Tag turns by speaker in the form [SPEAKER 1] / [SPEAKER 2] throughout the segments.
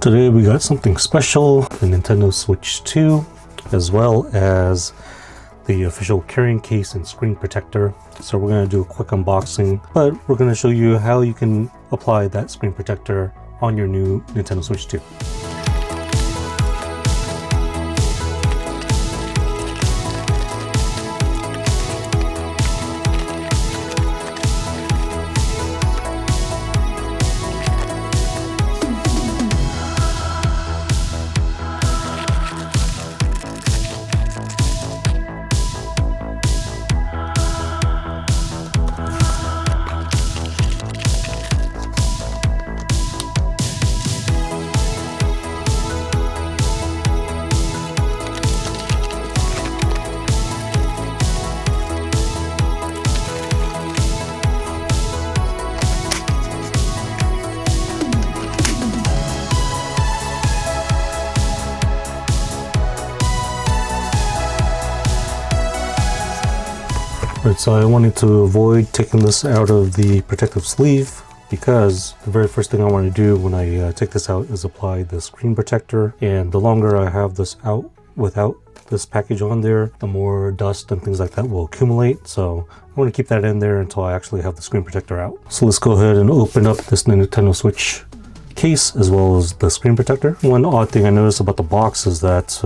[SPEAKER 1] Today we got something special, the Nintendo Switch 2, as well as the official carrying case and screen protector. So we're going to do a quick unboxing, but we're going to show you how you can apply that screen protector on your new Nintendo Switch 2. Right, so I wanted to avoid taking this out of the protective sleeve because the very first thing I want to do when I take this out is apply the screen protector, and the longer I have this out without this package on there, the more dust and things like that will accumulate. So I want to keep that in there until I actually have the screen protector out. So let's go ahead and open up this Nintendo Switch case as well as the screen protector. One odd thing I noticed about the box is that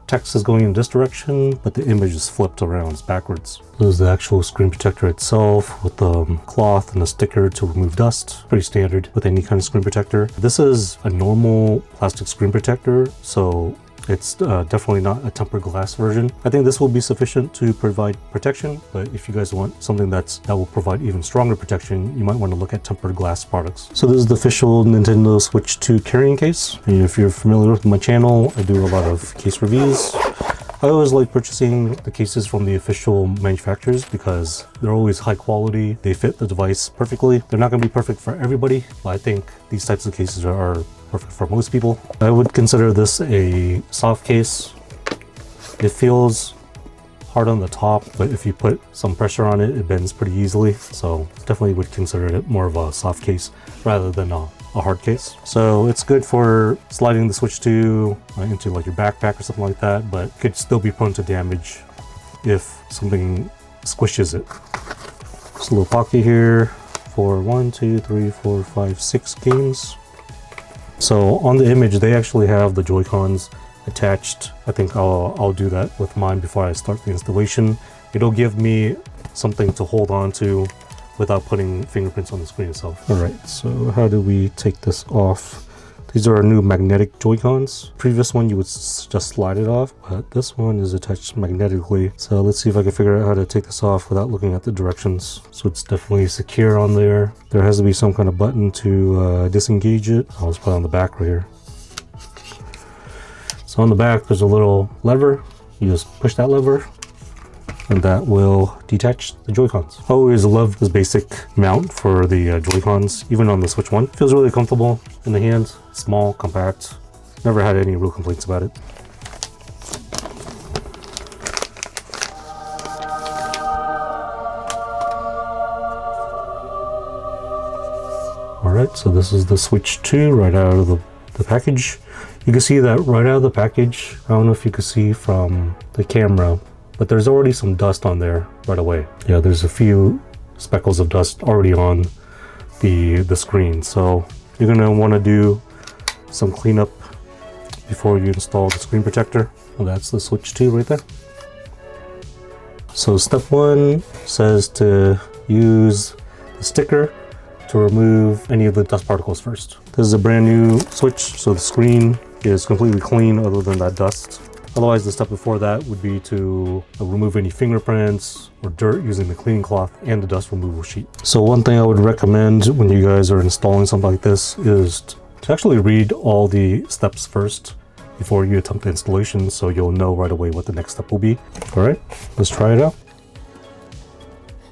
[SPEAKER 1] text is going in this direction, but the image is flipped around, it's backwards. This is the actual screen protector itself with the cloth and a sticker to remove dust. Pretty standard with any kind of screen protector. This is a normal plastic screen protector, so it's definitely not a tempered glass version. I think this will be sufficient to provide protection, but if you guys want something that will provide even stronger protection, you might want to look at tempered glass products. So this is the official Nintendo Switch 2 carrying case. And if you're familiar with my channel, I do a lot of case reviews. I always like purchasing the cases from the official manufacturers because they're always high quality. They fit the device perfectly. They're not going to be perfect for everybody, but I think these types of cases are perfect for most people. I would consider this a soft case. It feels hard on the top, but if you put some pressure on it, it bends pretty easily. So definitely would consider it more of a soft case rather than a hard case. So it's good for sliding the Switch 2 into like your backpack or something like that, but could still be prone to damage if something squishes it. Just a little pocket here for 1, 2, 3, 4, 5, 6 games. So on the image, they actually have the Joy-Cons attached. I think I'll do that with mine before I start the installation. It'll give me something to hold on to without putting fingerprints on the screen itself. All right, so how do we take this off? These are our new magnetic Joy-Cons. Previous one, you would just slide it off, but this one is attached magnetically. So let's see if I can figure out how to take this off without looking at the directions. So it's definitely secure on there. There has to be some kind of button to disengage it. I'll just put it on the back right here. So on the back, there's a little lever. You just push that lever, and that will detach the Joy-Cons. I always love this basic mount for the Joy-Cons, even on the Switch 1. Feels really comfortable in the hand, small, compact. Never had any real complaints about it. Alright, so this is the Switch 2 right out of the package. You can see that right out of the package. I don't know if you can see from the camera, but there's already some dust on there right away. Yeah, there's a few speckles of dust already on the screen. So you're gonna wanna do some cleanup before you install the screen protector. Well, that's the Switch 2 right there. So step 1 says to use the sticker to remove any of the dust particles first. This is a brand new Switch, so the screen is completely clean other than that dust. Otherwise, the step before that would be to remove any fingerprints or dirt using the cleaning cloth and the dust removal sheet. So one thing I would recommend when you guys are installing something like this is to actually read all the steps first before you attempt the installation, so you'll know right away what the next step will be. All right, let's try it out.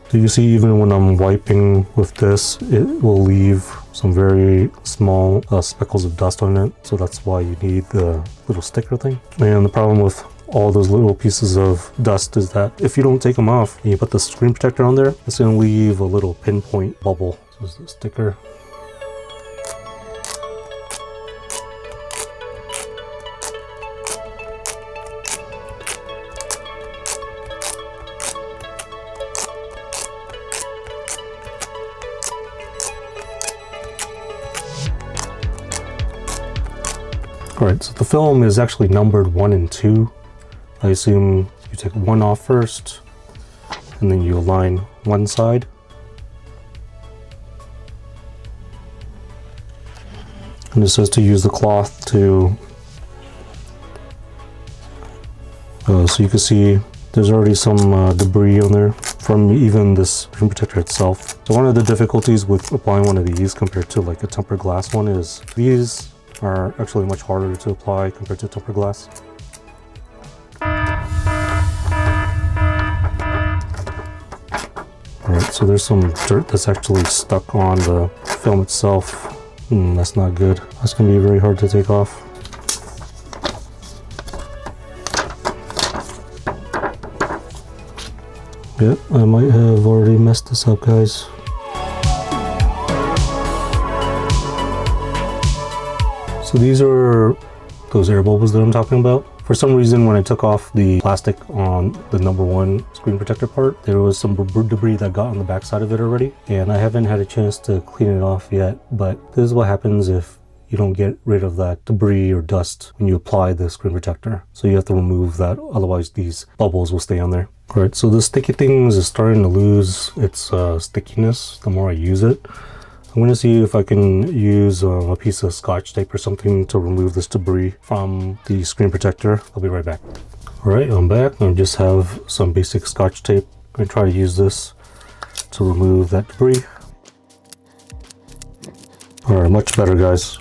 [SPEAKER 1] So you see, even when I'm wiping with this, it will leave some very small speckles of dust on it. So that's why you need the little sticker thing. And the problem with all those little pieces of dust is that if you don't take them off and you put the screen protector on there, it's going to leave a little pinpoint bubble. So this is the sticker. Alright, so the film is actually numbered 1 and 2. I assume you take 1 off first, and then you align one side. And it says to use the cloth to, so you can see there's already some debris on there from even this screen protector itself. So one of the difficulties with applying one of these compared to like a tempered glass one is these are actually much harder to apply compared to tempered glass. Alright, so there's some dirt that's actually stuck on the film itself. That's not good. That's going to be very hard to take off. Yep, I might have already messed this up, guys. So these are those air bubbles that I'm talking about. For some reason, when I took off the plastic on the number 1 screen protector part, there was some debris that got on the back side of it already, and I haven't had a chance to clean it off yet. But this is what happens if you don't get rid of that debris or dust when you apply the screen protector. So you have to remove that, otherwise these bubbles will stay on there. Alright, so the sticky things is starting to lose its stickiness the more I use it. I'm going to see if I can use a piece of scotch tape or something to remove this debris from the screen protector. I'll be right back. Alright, I'm back. I just have some basic scotch tape. I'm going to try to use this to remove that debris. Alright, much better, guys.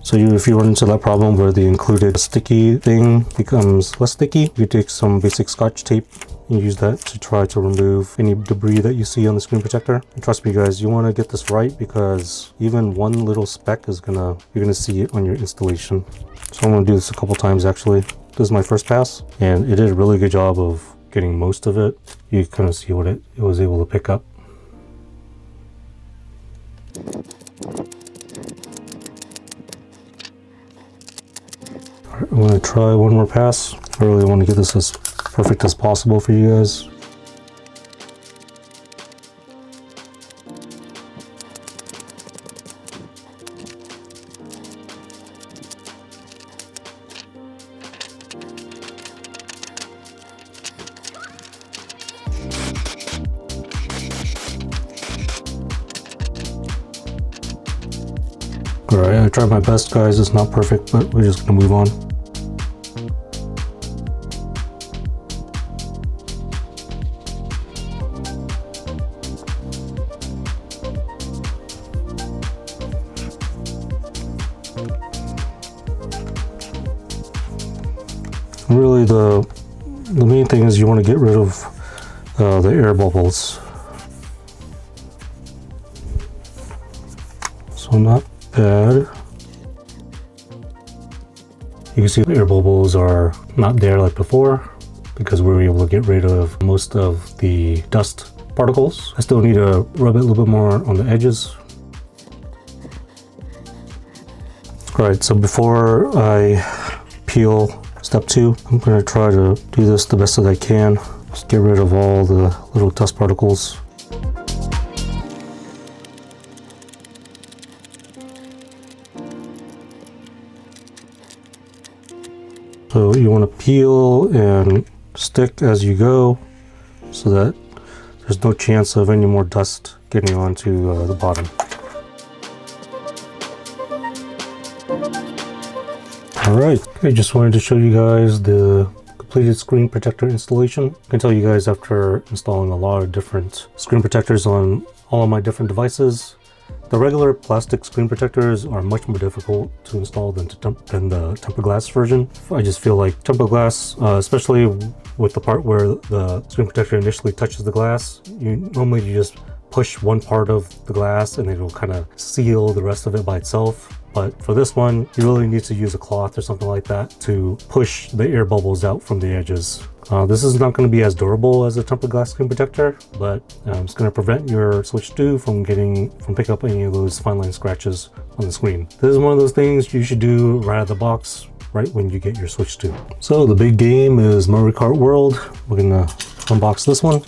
[SPEAKER 1] So if you run into that problem where the included sticky thing becomes less sticky, you take some basic scotch tape and use that to try to remove any debris that you see on the screen protector. And trust me, guys, you want to get this right, because even one little speck is you're gonna see it on your installation. So I'm gonna do this a couple times actually. This is my first pass, and it did a really good job of getting most of it. You kind of see what it was able to pick up. Alright, I'm gonna try one more pass. I really want to get this as perfect as possible for you guys. Alright, I tried my best, guys. It's not perfect, but we're just gonna move on. Really, the main thing is you want to get rid of the air bubbles. So not bad. You can see the air bubbles are not there like before, because we were able to get rid of most of the dust particles. I still need to rub it a little bit more on the edges. Alright, so before I peel step 2, I'm going to try to do this the best that I can. Just get rid of all the little dust particles. So you want to peel and stick as you go, so that there's no chance of any more dust getting onto the bottom. Alright, I just wanted to show you guys the completed screen protector installation. I can tell you guys, after installing a lot of different screen protectors on all of my different devices, the regular plastic screen protectors are much more difficult to install than the tempered glass version. I just feel like tempered glass, especially with the part where the screen protector initially touches the glass, normally you just push one part of the glass and it'll kind of seal the rest of it by itself. But for this one, you really need to use a cloth or something like that to push the air bubbles out from the edges. This is not going to be as durable as a tempered glass screen protector, but it's going to prevent your Switch 2 from picking up any of those fine line scratches on the screen. This is one of those things you should do right out of the box, right when you get your Switch 2. So the big game is Mario Kart World. We're going to unbox this one.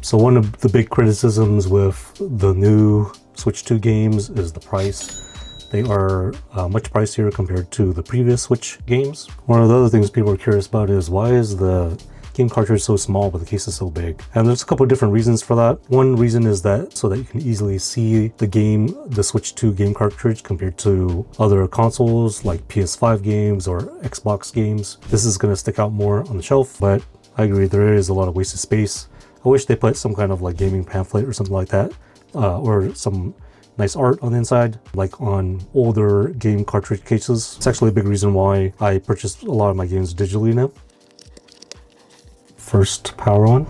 [SPEAKER 1] So one of the big criticisms with the new Switch 2 games is the price. They are much pricier compared to the previous Switch games. One of the other things people are curious about is why is the game cartridge so small but the case is so big? And there's a couple of different reasons for that. One reason is that so that you can easily see the game, the Switch 2 game cartridge compared to other consoles like PS5 games or Xbox games. This is going to stick out more on the shelf, but I agree there is a lot of wasted space. I wish they put some kind of like gaming pamphlet or something like that, or some nice art on the inside, like on older game cartridge cases. It's actually a big reason why I purchased a lot of my games digitally now. First, power on.